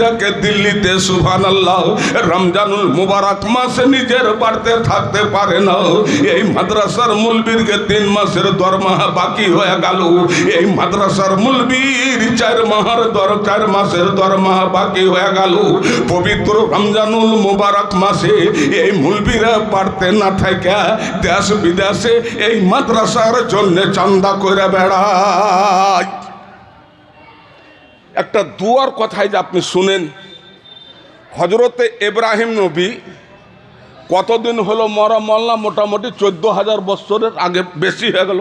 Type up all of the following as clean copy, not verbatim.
থাকে দিল্লিতে, সুবহানাল্লাহ, রমজানুল মুবারক মাসে নিজের বাড়িতে থাকতে পারে না। এই মাদ্রাসার মুলবিরকে 3 মাসের দরমাহা বাকি হয়ে গেল। এই মাদ্রাসার মুলবির 4 মাসের দরমাহা বাকি হয়ে গেল। পবিত্র রমজানুল মুবারক মাসে এই মুলবিরা বাড়তে না থাকে দেশ বিদেশে এই মাদ্রাসার জন্য চান্দা করে বেড়ায়। একটা দুয়ার কথাই যে আপনি শুনেন, হজরতে ইব্রাহিম নবী কতদিন হলো মরা মল্লা? মোটামুটি 14,000 বছরের আগে, বেশি হয়ে গেল।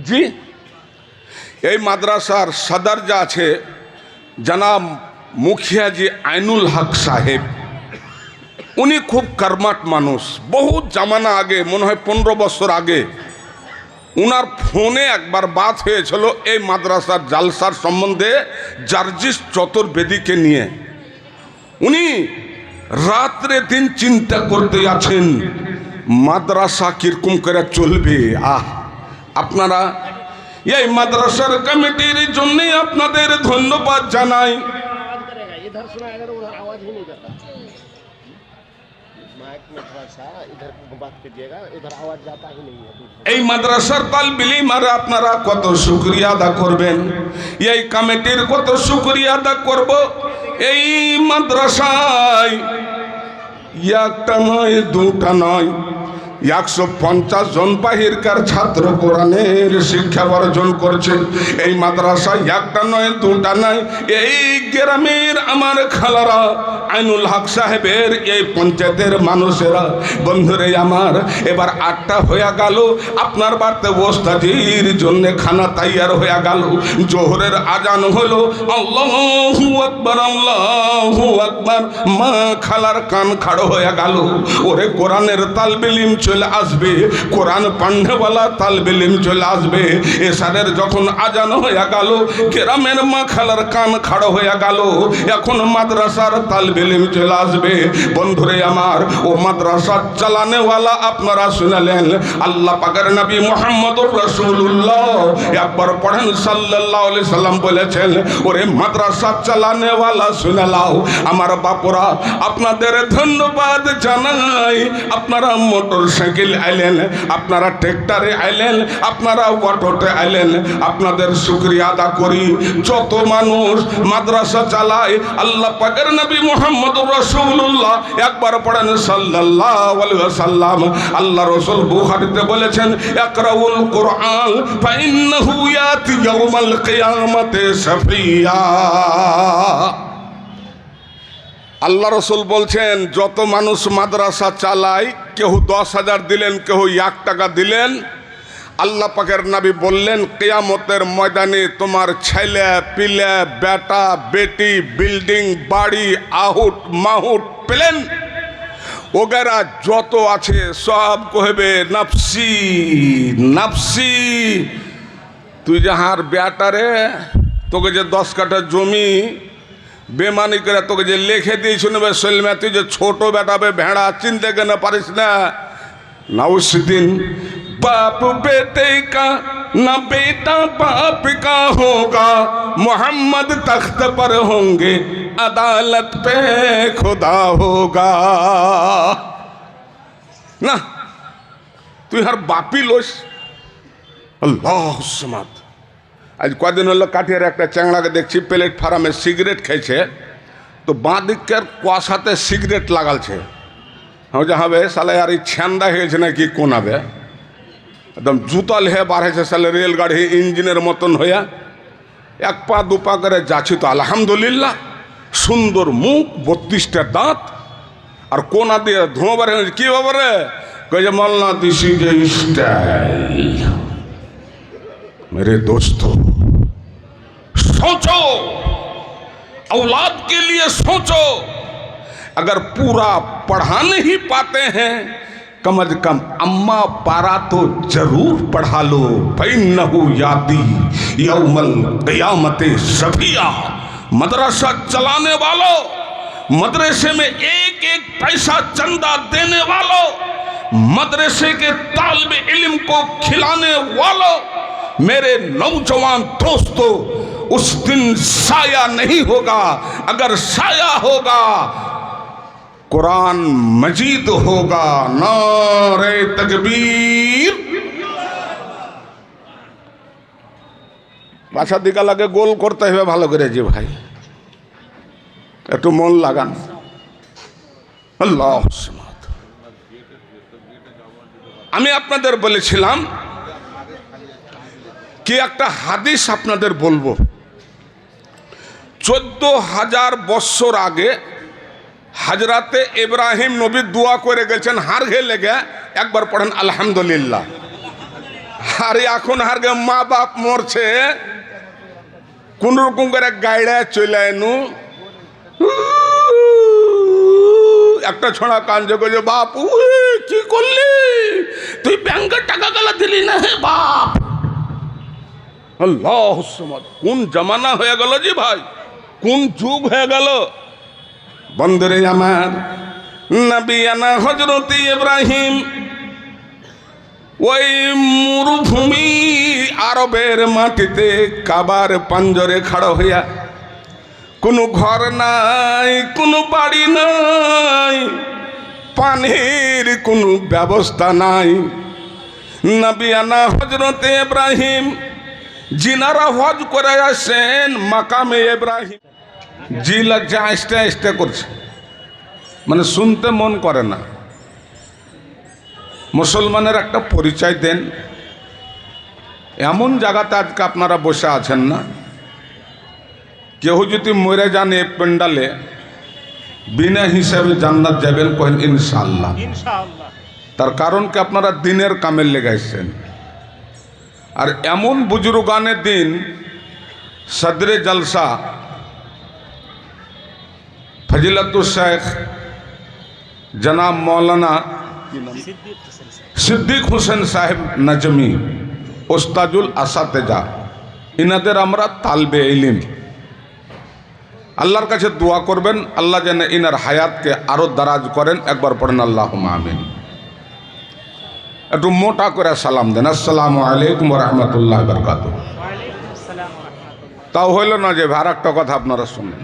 জি, এই মাদ্রাসার সদর যা আছে জনাব মুখিয়াজি আইনুল হক সাহেব, উনি খুব কর্মাট মানুষ। বহুত জামানা আগে, মনে হয় 15 বছর আগে, উনার ফোনে একবার বাত হয়েছিল এই মাদ্রাসার জালসার সম্বন্ধে জার্জিস চতুর্বেদীকে নিয়ে। উনি রাত্রে দিন চিন্তা করতে আছেন মাদ্রাসা কিরকম করে চলবে। আপনারা এই মাদ্রাসার কমিটির জন্য আপনাদের ধন্যবাদ জানাই। এই মাদ্রাসার তালিব ইলম আর আপনারা কত শুকরিয়া আদা করবেন, এই কমিটির কত শুকরিয়া আদা করব। এই মাদ্রাসায় একটা নয়, দুটা নয়, 150 জন বাহিরকার ছাত্র কোরআনের শিক্ষা অর্জন করছে। এই মাদ্রাসায় একটা নয়, দুটা নয়, এই গ্রামের আমার খালারা, আইনুল হক সাহেবের এই পঞ্চায়েতের মানুষেরা, বন্ধুরে আমার, এবার 8টা হয়ে গেল। আপনার বাড়িতে ওস্তাদির জন্য খানা তৈয়ার হয়ে গেল। জোহরের আজান হলো, আল্লাহু আকবার, আল্লাহু আকবার। মা খালার কান খাড়ো হয়ে গেল। ওরে কোরআনের তালিব ইলম চলে আসবে, কোরআন পান্ডেওয়ালা তালিব ইলম চলে আসবে। এশারের যখন আজান হয়ে গেল, গ্রামের মা খালার কান খাড়ো হয়ে গেল। এখন মাদ্রাসার তালিব ইলম চলে আসবে। বন্ধুরে আমার, ও মাদ্রাসা চালানেওয়ালা আপনারা শুনলেন, আল্লাহ পাকের নবী মুহাম্মদুর রাসূলুল্লাহ একবার পড়েন সাল্লাল্লাহু আলাইহি সাল্লাম বলেছেন, ওরে মাদ্রাসা চালানেওয়ালা শুনে নাও। আমার বাপুরা, আপনাদের ধন্যবাদ জানাই। আপনারা মোটর সাইকেল আইলেন, আপনারা ট্রেক্টরে আইলেন, আপনারা অটোতে আইলেন, আপনাদের শুকরিয়া আদা করি। যত মানুষ মাদ্রাসা চালায়, আল্লাহ পাকের নবী মুহাম্মদুর রাসূলুল্লাহ একবার পড়েন সাল্লাল্লাহু আলাইহি ওয়াসাল্লাম। আল্লাহ রাসূল বুখারীতে বলেছেন, ইকরাউল কুরআন ফাইন্নাহু ইয়াতি ইয়াউমাল কিয়ামাতি শাফিয়া। আল্লাহ রসুল বলছেন, যত মানুষ মাদ্রাসা চালায়, কেউ 10,000 দিলেন, কেউ 1 টাকা দিলেন, আল্লাহ পাকের নবী বললেন, কিয়ামতের ময়দানে তোমার ছেলে পিলে, বেটা বেটি, বিল্ডিং বাড়ি, আহুট মাহুট প্লেন ওগেরা যত আছে সব কহবে নফসি নফসি। তুই যাহার বেটারে তোকে যে 10 কাঠা জমি বেমানি করে তোকে যে লিখে দিয়েছ নেবে সেলমে, তুই যে ছোট বেটাবে ভেড়া চিনতে কেন পারিস না। नाउसुद्दीन बाप बेटे का न बेटा बाप का होगा, मोहम्मद तख्त पर होंगे अदालत पे खुदा होगा। ना তুই আর বাপি লোস আল্লাহ সমাদ। আজ কদিন হলো কাঠিয়ার একটা চ্যাংড়াকে দেখছি প্ল্যাটফর্মে সিগারেট খাইছে, তো বাঁ দিকের কুয়াশাতে সিগারেট লাগালছে। হ্যাঁ হবে সালে আর এই ছ্যান্দা হয়েছে নাকি কোন হবে, একদম জুতাল হয়ে বার হয়েছে সালে রেলগাড়ি ইঞ্জিনের মতন হয়ে। 1 পা 2 পা করে যাচ্ছি তো আলহামদুলিল্লাহ, সুন্দর মুখ, 32টা দাঁত, আর কোনা দিয়ে ধোঁয়া বার হয়েছে। কি বাবারে कहे मौलाना दिस इज ए स्टाइल। मेरे दोस्तों सोचो, औलाद के लिए सोचो, अगर पूरा पढ़ा नहीं पाते हैं कम से कम अम्मा पारा तो जरूर पढ़ा लो। फइन्नहु याती यौमल क़ियामत सफिया। मदरसा चलाने वालों, मदरसे में एक एक पैसा चंदा देने वालों, मदरसे के तालिब इल्म को खिलाने वालों, मेरे नौजवान दोस्तों, उस दिन साया नहीं होगा, अगर साया होगा कुरान मजीद होगा। नारे तकबीर। বাসা দিকা লাগে গোল করতে হবে ভালো করে যে ভাই, একটু মন লাগান। আল্লাহ, আমি আপনাদের বলেছিলাম কি একটা হাদিস আপনাদের বলবো। 14,000 বছর আগে হযরতে ইব্রাহিম নবী দোয়া করে গেছেন হার ঘে লেগে, একবার পড়েন আলহামদুলিল্লাহ। আর এখন হার গে মা বাপ মরছে, কোন রকম করে গাইড়া চলে এনু একটা ছড়া কাঞ্জ করে, বাপু কি করলি তুই, ব্যাংকের টাকা গেলা দিলি না হে বাপ। আল্লাহ, কোন জামানা হয়ে গেল জি ভাই, কোন যুগ হয়ে গেল। বন্ধুরে আমার, নবিয়ানা হযরত ইব্রাহিম ওই মরুভূমি আরবের মাটিতে কাবার পাঞ্জরে খাড়া হইয়া, কোনো ঘর নাই, কোনো বাড়ি নাই, পানির কোনো ব্যবস্থা নাই। নবিয়ানা হযরত ইব্রাহিম জিনারা হজ করে আসেন মাকামে ইব্রাহিম, জিলা যা আস্তে আস্তে করছে, মানে শুনতে মন করে না। মুসলমানের একটা পরিচয় দেন। এমন জায়গাতে আজকে আপনারা বসে আছেন না, কেউ যদি মরে যান এ পেন্ডালে, বিনা হিসাবে জান্নাত যাবেন কহেন ইনশাআল্লাহ। তার কারণ কি আপনারা দিনের কামের লেগাইছেন। আর এমন বুজুর্গানের দিন সদরে জলসা ফজিলতুল শেখ জনাব মৌলানা সিদ্দিক হোসেন সাহেব নজমি ওস্তাজুল আসাতেজা, ইনাদের আমরা তালবে ইলম। আল্লাহর কাছে দোয়া করবেন আল্লাহ যেন ইনার হায়াতকে আরো দারাজ করেন। একবার পড়েন আল্লাহুম্মা আমিন। একটু মোটা করে সালাম দেন, আসসালামু আলাইকুম ওয়া রাহমাতুল্লাহি ওয়া বারাকাতুহু। তাও হইল না যে আর একটা কথা আপনারা শুনেন।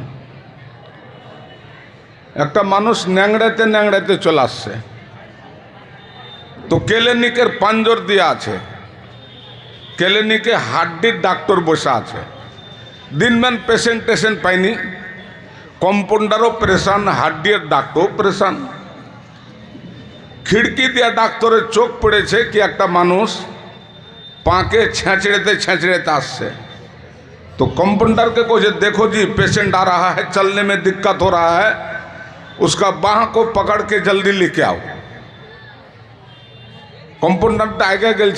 একটা মানুষ ন্যাংড়াতে ন্যাংড়াতে চলে আসছে, তো ক্লিনিকের পাঞ্জর দিয়ে আছে, ক্লিনিকে হাড্ডির ডাক্তার বসে আছে, দিনমান পেশেন্ট পাইনি, কম্পাউন্ডারও প্রেশান, হাড্ডির ডাক্তারও প্রেশান। খিড়কি দিয়ে ডাক্তারের চোখ পড়েছে কি একটা মানুষ পাকে छेंचड़ेते छेंचड़ेते আসছে। तो कंपाउंडर के को देखो जी पेशेंट आ रहा है, चलने में दिक्कत हो रहा है, उसका बाह को पकड़ के जल्दी लेके आओ। कंपाउंडर आगे गल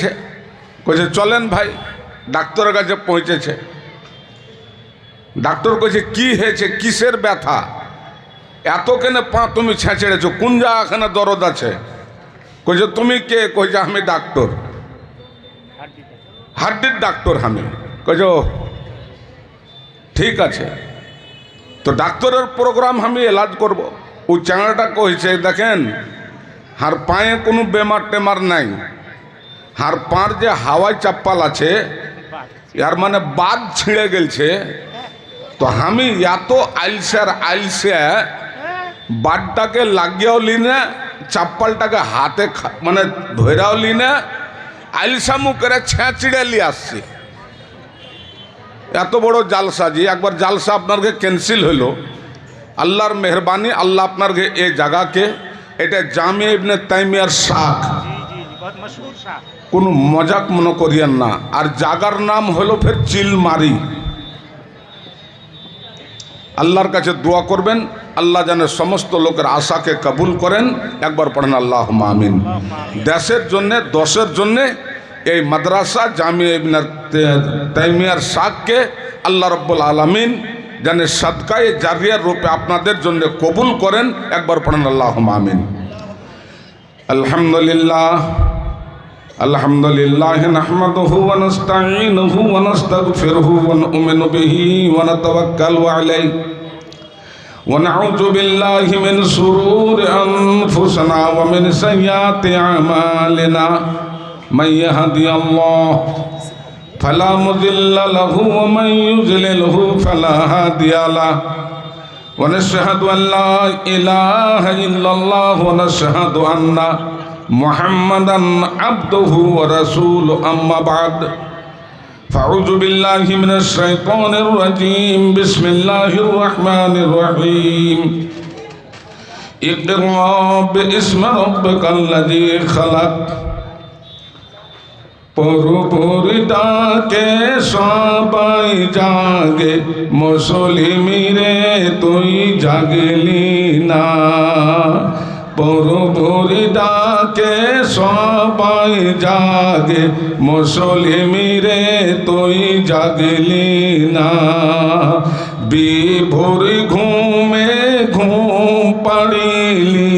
कहे चलें भाई, डाक्तर काছে पहुँचे। डाक्तर कहे कि किसेर व्यथा एत केने पा तुम छेंचड़ेছো, কোন জায়গাখানে দরদ আছে? কইছে তুমি কে? কইছে আমি ডাক্তার, হাড্ডির ডাক্তার আমি। কইছো ঠিক আছে, তো ডাক্তারের প্রোগ্রাম আমি এলাজ করব। ও চ্যাংড়াটা কইছে দেখেন হার পায়ে কোনো বেমার টেমার নাই, হার পাঁর যে হাওয়াই চাপ্পাল আছে यार মানে বাদ ছিঁড়ে গেছে। তো আমি এত আইলসে বাদটাকে লাগিয়েও লি না, চাপ্পালটাকে হাতে মানে ধরাও লি না, আইলসা মুখে ছেঁচড়ে নিয়ে আসছি। এত বড় জালসা জি, একবার জালসা আপনার ক্যান্সেল হলো। আল্লাহর মেহরবানি, আল্লাহ আপনার এই জায়গাকে, এটা জামিয়া ইবনে তাইমিয়ার শাখ, কোনো মজাক মনে করিয়েন না। আর জাগার নাম হলো ফের চিলমারি। আল্লাহর কাছে দোয়া করবেন আল্লাহ যেন সমস্ত লোকের আশাকে কবুল করেন। একবার পড়েন আল্লাহুম্মা আমিন। দেশের জন্যে, দশের জন্যে এই মাদ্রাসা জামিয়া ইবনে তাইমিয়ার শাখকে আল্লাহ রব্বুল আলামিন যেন সাদকায়ে জারিয়ার রূপে আপনাদের জন্য কবুল করেন। একবার পড়েন আল্লাহুম্মা আমিন। আলহামদুলিল্লাহ আলহামদুলিল্লাহ নাহমাদুহু ওয়া নাস্তাঈনুহু ওয়া নাস্তাগফিরুহু ওয়া নু'মিনু বিহি ওয়া নাতাওয়াক্কালু আলাইহি ওয়া নাউযু বিল্লাহি মিন শুরুরি আনফুসিনা ওয়া মিন সাইয়্যাতি আমালিনা মান ইয়াহদিয়াল্লাহু فلا مضل له ومن يضلله فلا هادي له ونشهد أن لا إله إلا الله ونشهد أن محمدا عبده ورسوله أما بعد فأعوذ بالله من الشيطان الرجيم بسم الله الرحمن الرحيم اقرأ باسم ربك الذي خلق পরপরি ডাকে সবাই জাগে মুসলিমিরে তুই জাগলি না পরপরি ডাকে সবাই জাগে মুসলিমিরে তুই জাগলি না বিভোর ঘুমে ঘুম পাড়িলি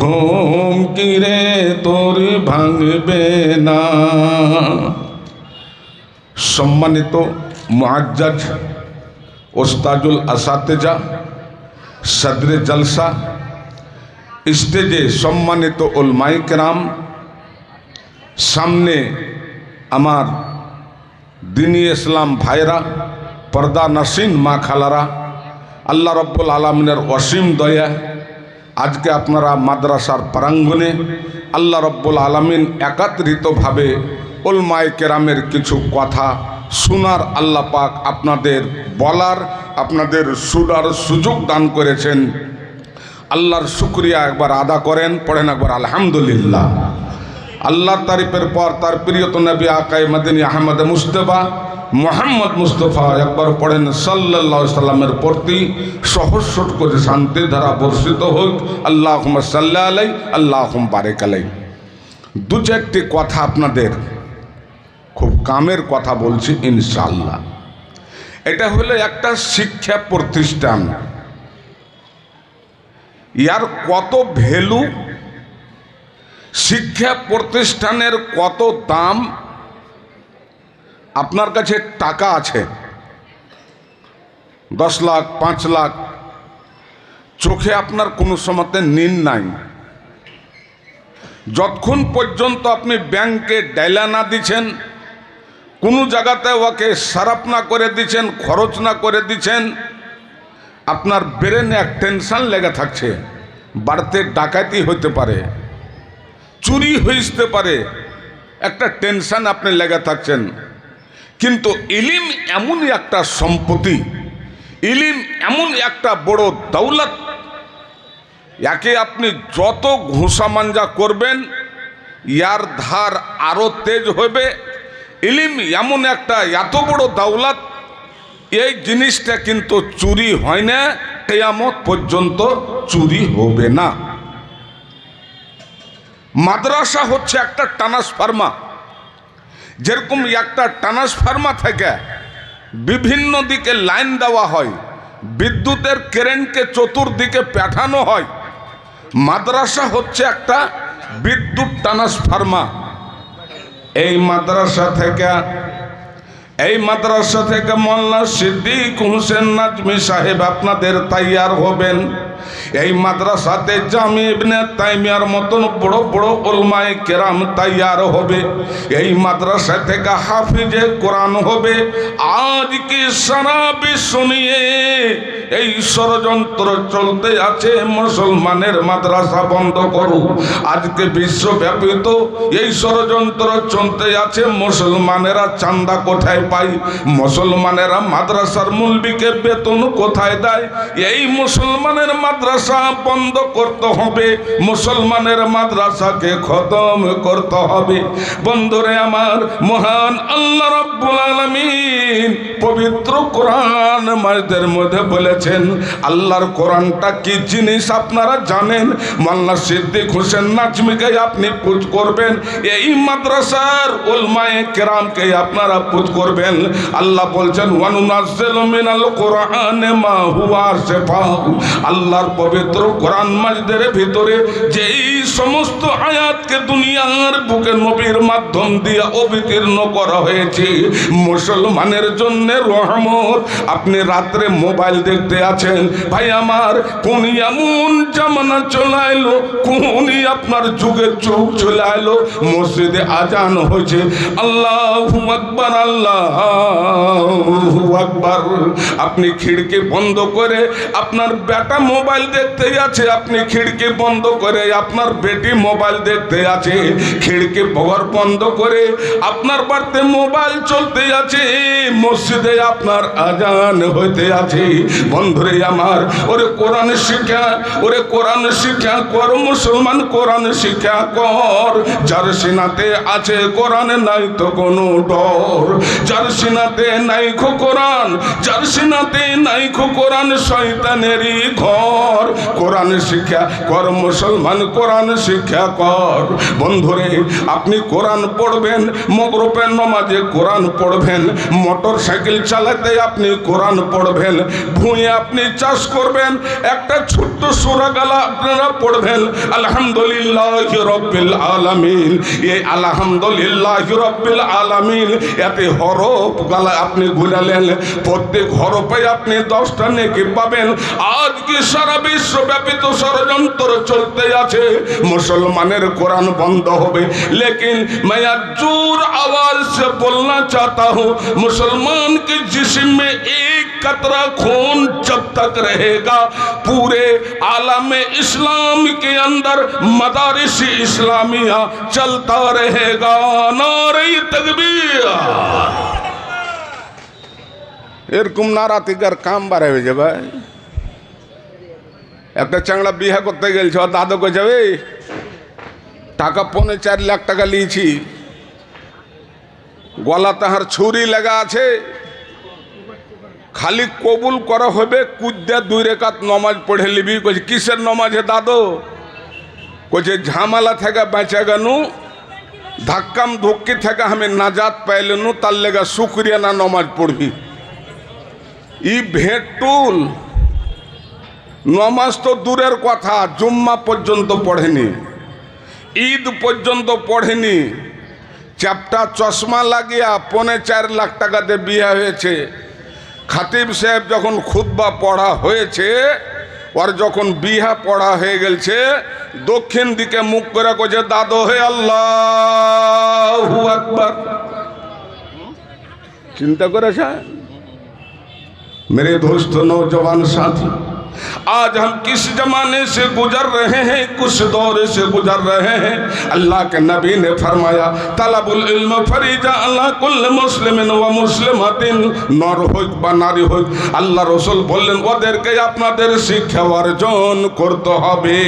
ঘুম কিরে তোর ভাঙবে না। সম্মানিত মুআজ্জাজ ওস্তাজুল আসাতেজা সদরে জলসা স্টেজে সম্মানিত উলমায়ে কেরাম, সামনে আমার দ্বীনি ইসলাম ভাইরা, পর্দা নশীন মা খালারা, আল্লাহ রব্বুল আলামিনের অসীম দয়া আজকে আপনারা মাদ্রাসার প্রাঙ্গণে আল্লাহ রব্বুল আলামিন একাত্রিতভাবে উলমায়ে কেরামের কিছু কথা শোনার আল্লাহ পাক আপনাদের বলার, আপনাদের শোনার সুযোগ দান করেছেন। আল্লাহর শুকরিয়া একবার আদা করেন, পড়েন একবার আলহামদুলিল্লাহ। আল্লাহর তারিফের পর তার প্রিয়ত নবী আকায়ে মদিনী আহমদ মুস্তাফা মোহাম্মদ মুস্তফা একবার পড়েন সাল্লাল্লাহু আলাইহি সাল্লামের প্রতি সহস্র করে শান্তি ধারা বর্ষিত হোক। আল্লাহুম্মা সাল্লি আলাইহি আল্লাহুম্মা বারিক আলাইহি। দু চারটি কথা আপনাদের খুব কামের কথা বলছি ইনশাআল্লাহ। এটা হলো একটা শিক্ষা প্রতিষ্ঠান, ইয়ার কত ভ্যালু, শিক্ষা প্রতিষ্ঠানের কত দাম। আপনার কাছে টাকা আছে 10 লাখ 5 লাখ, চোখে আপনার কোনো সময়তে নিন নাই, যতক্ষণ পর্যন্ত আপনি ব্যাংকে ডাইলা না দিচ্ছেন, কোনো জায়গাতে ওকে সারাপ না করে দিচ্ছেন, খরচ না করে দিচ্ছেন, আপনার ব্রেনে এক টেনশন লেগে থাকছে। বাড়িতে ডাকাতি হইতে পারে, চুরি হইতে পারে, একটা টেনশন আপনি লেগে থাকছেন। কিন্তু ইলিম এমনই একটা সম্পত্তি, ইলিম এমন একটা বড় দৌলত, একে আপনি যত ঘুষা মাঞ্জা করবেন ইয়ার ধার আরো তেজ হবে। ইলিম এমন একটা এত বড় দৌলত, এই জিনিসটা কিন্তু চুরি হয় না, কিয়ামত পর্যন্ত চুরি হবে না। মাদ্রাসা হচ্ছে একটা ট্রান্সফরমার, যেরকম একটা ট্রান্সফরমার থেকে বিভিন্ন দিকে লাইন দেওয়া হয়, বিদ্যুতের কারেন্টকে চতুর্দিকে পাঠানো হয়, মাদ্রাসা হচ্ছে একটা বিদ্যুৎ ট্রান্সফরমার। এই মাদ্রাসা থেকে মোল্লা সিদ্দিক হোসেন নাজমি সাহেব আপনাদের তৈয়ার হবেন। এই মাদ্রাসাতে জামি ইবনে তাইমিয়ার মতন বড় বড় উলমায়ে কেরাম তৈয়ার হবে। এই মাদ্রাসা থেকে হাফিজে কোরআন হবে। আজ কি সারা বিশ্ব নিয়ে এই ষড়যন্ত্র চলতে আছে মুসলমানের মাদ্রাসা বন্ধ করো। আজকে বিশ্বব্যাপী তো এই ষড়যন্ত্র চলতে আছে, মুসলমানেরা চাঁদা কোথায় পায়, মুসলমানেরা মাদ্রাসার মুলবিকে বেতন কোথায় দেয়। এই মুসলমানের মাদ্রাসা বন্ধ করতে হবে, মুসলমানের মাদ্রাসাকে খতম করতে হবে। বন্ধুরে আমার, মহান আল্লাহ রাব্বুল আলামিন পবিত্র কোরআন মাজিদের মধ্যে বলেছেন, আল্লাহর কোরআনটা কি জিনিস আপনারা জানেন? মোল্লা সিদ্দিক হোসেন নাজমিকে আপনি পুজ করবেন, এই মাদ্রাসার উলমায়ে কেরামকে আপনারা পুজ করবেন। আল্লাহ বলছেন, ওয়ানুনাজ্জিলু মিনাল কোরআনে মা হুয়া শিফাউ। আল্লাহর পবিত্র কোরআন মাজিদের ভিতরে যেই সমস্ত আয়াতকে দুনিয়ার বুকে নবীর মাধ্যম দিয়ে অবতীর্ণ করা হয়েছে মুসলমানের জন্য জন্য রহমত। আপনি রাত্রে মোবাইল দেখতে আছেন, ভাই আমার কোন এমন জামানা চলে এলো, কোনই আপনার যুগের চোখ চলে এলো, মসজিদে আজান হয়েছে, আল্লাহু আকবার আল্লাহু আকবার। আপনি খিড়কি বন্ধ করে আপনার বেটা মোবাইল দেখতে আছে, আপনি খিড়কি বন্ধ করে আপনার বেটি মোবাইল দেখতে আছে, খিড়কি ঘর বন্ধ করে আপনার বাড়িতে মোবাইল চলতে আছে, মসজিদে আপনার আজান হইতে আছে। বন্ধুরে আমার, ওরে কোরআন শিক্ষা, ওরে কোরআন শিক্ষা কর মুসলমান, কোরআন শিক্ষা কর। যার সিনাতে আছে কোরআন নাই তো কোনো ডর, যার সিনাতে নাই খো কোরআন, যার সিনাতে নাই খো কোরআন শয়তানেরই ঘর। কোরআন শিক্ষা কর মুসলমান, কোরআন শিক্ষা কর। বন্ধুরে আপনি কোরআন পড়বেন, মগরিবের নামাজে কোরআন পড়বেন, মোটর সাইকেল চালাতে আপনি কোরআন পড়বেন, ভুঁয়ে আপনি চাষ করবেন, একটা ছোট্ট সূরা গালা আপনারা পড়বেন, আলহামদুলিল্লাহি রাব্বিল আলামিন। এই আলহামদুলিল্লাহি রাব্বিল আলামিন এতে হরফ গালা আপনি গুনালেন, প্রত্যেক হরফে আপনি 10টা নেকি পাবেন। আজকে সারা বিশ্বব্যাপী তো ষড়যন্ত্র চলতে আছে, মুসলমানের কোরআন বন্ধ হবে, लेकिन मैं जोर आवाज से बोलना चाहता हूँ, मुसलमान के जिस्म में एक कतरा खून जब तक रहेगा, पूरे आलम इस्लाम के अंदर मदारिस इस्लामिया चलता रहेगा। नारे तकबीर। এরকম নারাতিকার কাম বাড়ে হয়ে যাবে। একটা চাংড়া বিয়ে করতে গেছে, দাদু কে যাবে টাকা 4.5 লাখ টাকা নিয়েছি, গলা তাহার ছুরি লাগা আছে, খালি কবুল করা হবে, কুদ্দা 2 রাকাত নমাজ পড়ে নিবি। কইছে কিসের নমাজে দাদু? কইছে ঝামেলা থেকে বেঁচে গেনু, ধাক্কাম ধুক্কি থেকে আমি নাজাত পাইলেনু, তার লেগা শুক্রিয়া না নমাজ পড়বি। ই ভেটুল নমাজ তো দূরের কথা, জুম্মা পর্যন্ত পড়েনি, ঈদ পর্যন্ত পড়েনি, চ্যাপটা চশমা লাগিয়া 4.5 লাখ টাকাতে বিয়ে হয়েছে। খাতিব সাহেব যখন খুতবা পড়া হয়েছে, ওর যখন বিহা পড়া হয়ে গেছে, দক্ষিণ দিকে মুখ করে কইছে দাদু হে আল্লাহু আকবার। চিন্তা করেছে मेरे दोस्त नौजवान साथी, आज हम किस जमाने से गुजर रहे हैं, कुछ दौर से गुजर रहे हैं। अल्लाह के नबी ने फरमाया तलबुल इल्म फरीजा अल्लाह कुल मुस्लिमिन व मुस्लिमातिन, नर হোক বা নারী হোক, আল্লাহ রসুল বললেন ওদেরকে আপনাদের শিক্ষা অর্জন করতে হবে।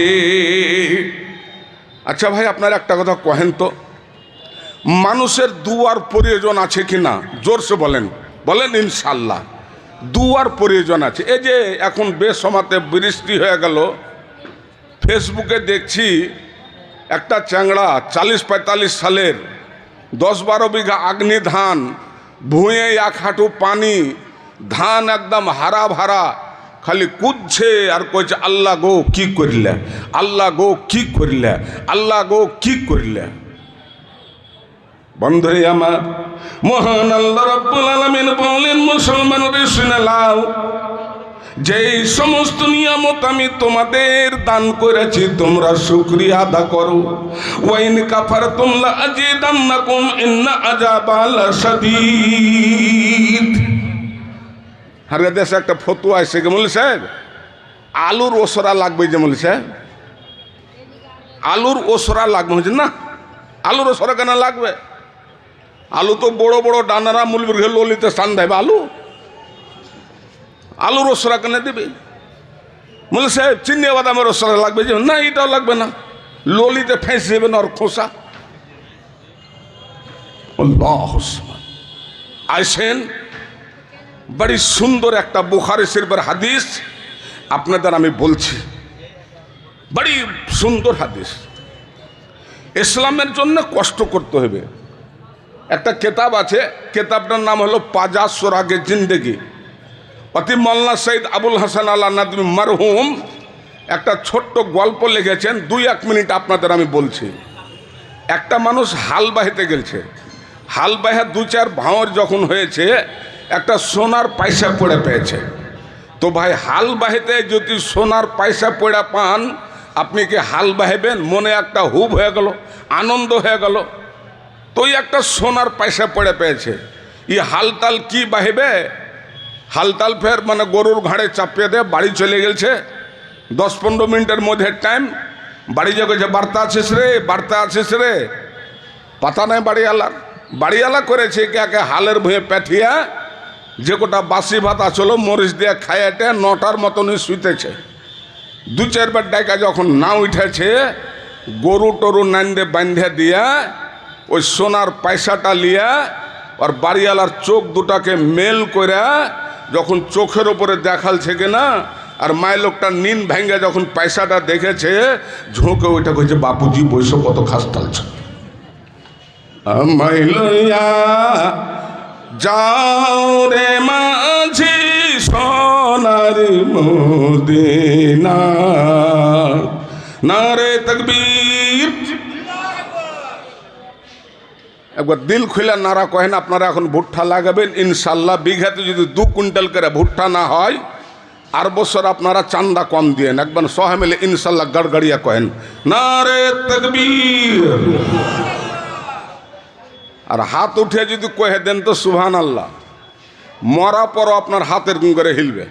আচ্ছা ভাই, আপনার একটা কথা কহেন তো, মানুষের দুয়ার প্রয়োজন আছে কিনা? জোরসে বলেন, বলেন ইনশাল্লাহ দুয়ার প্রয়োজন আছে। এই যে এখন বেসমাতে বৃষ্টি হয়ে গেল, ফেসবুকে দেখছি একটা চ্যাংড়া 40-45 সালের 10-12 বিঘা আগ্নি ধান, ভুঁয়ে 1 হাঁটু পানি, ধান একদম হারা ভারা, খালি কুদছে আর কইছে আল্লাহ গো কি করিলে, আল্লাহ গো কি করিলে, আল্লাহ গো কি করিলে। বন্ধুরে আমার, মহান আল্লাহ রাব্বুল আলামিন বলেন মুসলমানদের শুনে নাও, যেই সমস্ত নিয়ামত আমি তোমাদের দান করেছি তোমরা শুকরিয়া আদা করো। ওয়াইন কাফারতুম লাআজিদান্নাকুম ইন্না আযাবা লাশাদীদ। হারে দেশে একটা ফতোয়া এসে গে বলে সাহেব আলুর ওসরা লাগবে, যে বলে সাহেব আলুর ওসরা লাগবে না, আলুর ওসরা কেন লাগবে? আলু তো বড় বড় ডানারা মুলবির ললিতে স্থান দেবে, আলু রসরা কেন দেবে? বলে সাহেব চিনি বাদামের রসরা লাগবে, যে না এটাও লাগবে না, ললিতে ফেঁসে দেবেন ওর খোসা। আইসেন বড়ি সুন্দর একটা বুখারী শরীফের হাদিস আপনাদের আমি বলছি, বড়ি সুন্দর হাদিস। ইসলামের জন্য কষ্ট করতে হবে। একটা কেতাব আছে, কেতাবটার নাম হলো পাজা সোরাগে জিন্দেগি। অতি মৌলানা সৈয়দ আবুল হাসান আল্লাহ নাদভী মারহুম একটা ছোট্ট গল্প লিখেছেন, 2-1 মিনিট আপনাদের আমি বলছি। একটা মানুষ হাল বাহিতে গেছে, হাল বাহে 2-4 ভাঁড় যখন হয়েছে, একটা সোনার পয়সা পড়ে পেয়েছে। তো ভাই হাল বাহিতে যদি সোনার পয়সা পড়ে পান, আপনি কি হাল বাহিবেন? মনে একটা হুব হয়ে গেল, আনন্দ হয়ে গেল। তো একটা সোনার পয়সা পড়ে পেয়েছে, হালতাল কি বাহিবে? হালতাল ফের মানে গরুর ঘাড়ে চাপিয়ে দিয়ে বাড়ি চলে গেছে। 10-15 মিনিটের মধ্যে টাইম, বাড়ি যে গেছে, বার্তা আছিস রে, বার্তা আছিস রে। পাতা নাই বাড়িওয়ালা করেছে কে হালের ভুঁয়ে পেঠিয়া যে গোটা বাসি ভাত আসলো মরিচ দিয়ে খাইয়াটে 9টার মতনই শুইতেছে। 2-4 বার ডাকা যখন না উঠেছে, গরু টরু নাইন্দে বাঁধে দিয়া ওই সোনার পয়সাটা লিয়া আর বাড়িওয়ালার চোখ দুটাকে মেল করে যখন চোখের ওপরে দেখালছে কিনা, আর মায়ের লোকটা নিন ভেঙে যখন পয়সাটা দেখেছে, ঝোঁকে ওইটা কইছে, বাপুজি বৈশ কত খাস তালছে, আমায় লইয়া যাও রে মাঝি সোনার মদিনা, নারে তাকবীর। একবার দিল খুলে নারা কহেন। আপনারা এখন ভুট্টা লাগাবেন ইনশাল্লাহ। বিঘাতে যদি 2 কুইন্টাল করে ভুট্টা না হয়, আর বছর আপনারা চান্দা কম দিয়েন। একবার সহে মিলে ইনশাল্লাহ গড়গড়িয়া কহেন, নারে তাকবীর। আর হাত উঠে যদি কহে দেন তো সুবহান আল্লাহ, মরা পরও আপনার হাতের করে হিলবে,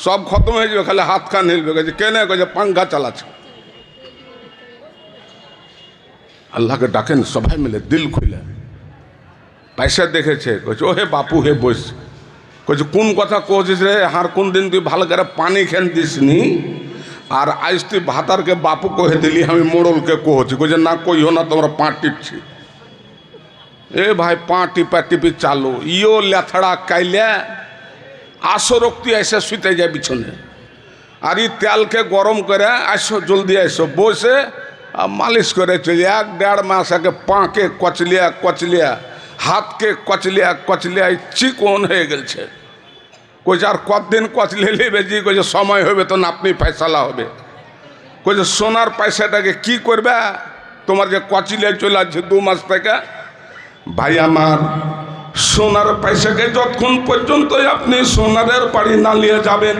সব খতম হয়ে যাবে, খালি হাত খান হিলবে। কেনে কয়েছে পাঙ্খা চালাচ্ছে। আল্লাহকে ডাকেন সবাই মিলে দিল খুলে। পয়সা দেখেছে, কইছে ও হে বাপু হে বস। কইছে কোন কথা কছিস রে? হার কোন দিন তুই ভালো করে পানি খেন দিসনি, আর আজ তুই ভাতারকে বাপু কহে দিলি, আমি মোড়লকে কহছি। কইছে না কইও না, তোমরা পা টিপছি। এ ভাই পা টিপা টিপি চালু, ইও লেথড়া কাইলে আসরক্তি এসে শুতে যায় বিছনে। আর ই তেলকে গরম করে আসো, জলদি আসো, বসে মালিশ করে চলে। 1-1.5 মাস আগে পাকে কচলিয়া হাতকে কচলিয়া চিকন হয়ে গেছে। কইছে আর কতদিন কচলে নেবে জি? কইছে সময় হবে তো আপনি ফয়সালা হবে। কইছে সোনার পয়সাটাকে কি করবে? তোমার যে কচলিয়া চলে আসছে 2 মাস থেকে। ভাই আমার, সোনার পয়সাকে যতক্ষণ পর্যন্ত আপনি সোনারের বাড়ি না নিয়ে যাবেন,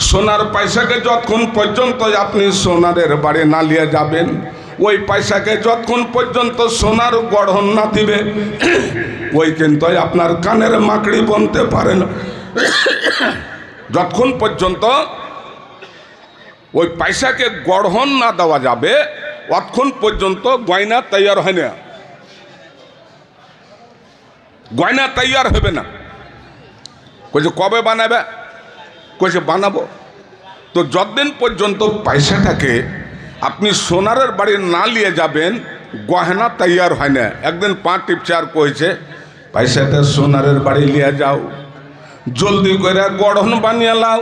সোনার পয়সাকে যতক্ষণ পর্যন্ত আপনি সোনারের বাড়ি না নিয়ে যাবেন, ওই পয়সাকে যতক্ষণ পর্যন্ত সোনার গড়ন না দিবে, ওই কিন্তু আপনার কানের মাকড়ি বনতে পারে না। যতক্ষণ পর্যন্ত ওই পয়সাকে গড়ন না দেওয়া যাবে, ততক্ষণ পর্যন্ত গয়না তৈয়ার হয় না, গয়না তৈয়ার হবে না। কইছে কবে বানাবে? কইছে বানাবো। তো যতদিন পর্যন্ত পয়সাটাকে আপনি সোনারের বাড়ি না নিয়ে যাবেন, গহনা তৈয়ার হয় না। একদিন পা টিপছে আর কইছে পয়সাটা সোনারের বাড়ি নিয়ে যাও, জলদি করে গড়ন বানিয়ে লাও,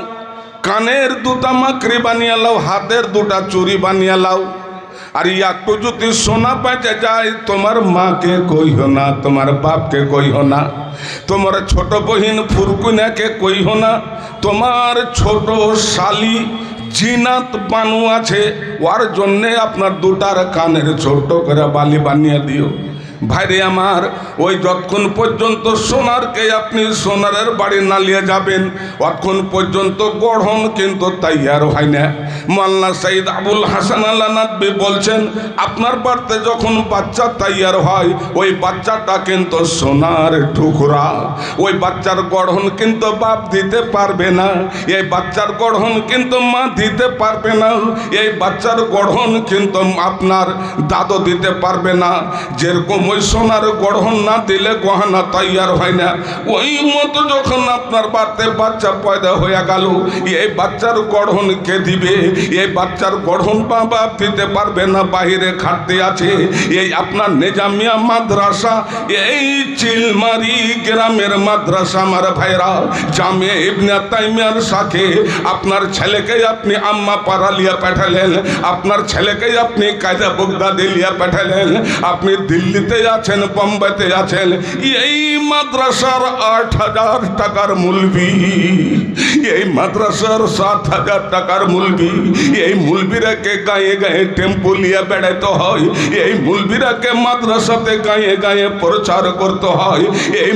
কানের 2টা মাকড়ি বানিয়ে লাও, হাতের 2টা চুরি বানিয়ে লাও। আর একটু যদি সোনা বেঁচে যায়, তোমার মাকে কইও না, তোমার বাপকে কইও না, তোমার ছোট বহিন ফুরকুনাকে কইও না, তোমার ছোট শালি জিনাত বানু আছে, ওর জন্যে আপনার 2টার কানের ছোট করে বালি বানিয়ে দিও। ভাইরে আমার, ওই যতক্ষণ পর্যন্ত সোনারকে আপনি সোনারের বাড়ি না নিয়ে যাবেন, ততক্ষণ পর্যন্ত গড়ন কিন্তু তৈয়ার হয় না। মাওলানা সৈয়দ আবুল হাসান আল নাদভী বলছেন, আপনার বাড়িতে যখন বাচ্চা তৈয়ার হয়, ওই বাচ্চাটা কিন্তু সোনার টুকরা। ওই বাচ্চার গড়ন কিন্তু বাপ দিতে পারবে না, এই বাচ্চার গড়ন কিন্তু মা দিতে পারবে না, এই বাচ্চার গড়ন কিন্তু আপনার দাদু দিতে পারবে না। যেরকম ওই সোনার গড়ন না দিলে গহনা তৈয়ার হয় না, ওই মতো যখন আপনার বাড়িতে বাচ্চা পয়দা হয়ে গেল, এই বাচ্চার গড়ন কে দিবে? এই বাচ্চার গড়ন বাবা দিতে পারবে না, বাহিরে খাটতে আছে। এই আপনার নিজামিয়া মাদ্রাসা, এই চিলমারি গ্রামের মাদ্রাসা আমার ভাইরা, জামে ইবনে তাইমিয়ার সাথে আপনার ছেলেকে আপনি আম্মা পাড়া লিয়া পাঠালেন, আপনার ছেলেকে আপনি কায়দা বগদাদি লিয়া পাঠালেন, আপনি দিল্লিতে আছেন, বোম্বেতে আছেন, এই মাদ্রাসার 8,000 টাকার মুলবি, এই মাদ্রাসার 7,000 টাকার মুলবি, এই মুলবিরাকে গায়ে গায়ে টেম্পো নিয়ে বেড়াতে হয়, এই মুলবিরাকে মাদ্রাসাতে গায়ে গায়ে প্রচার করতে হয়, এই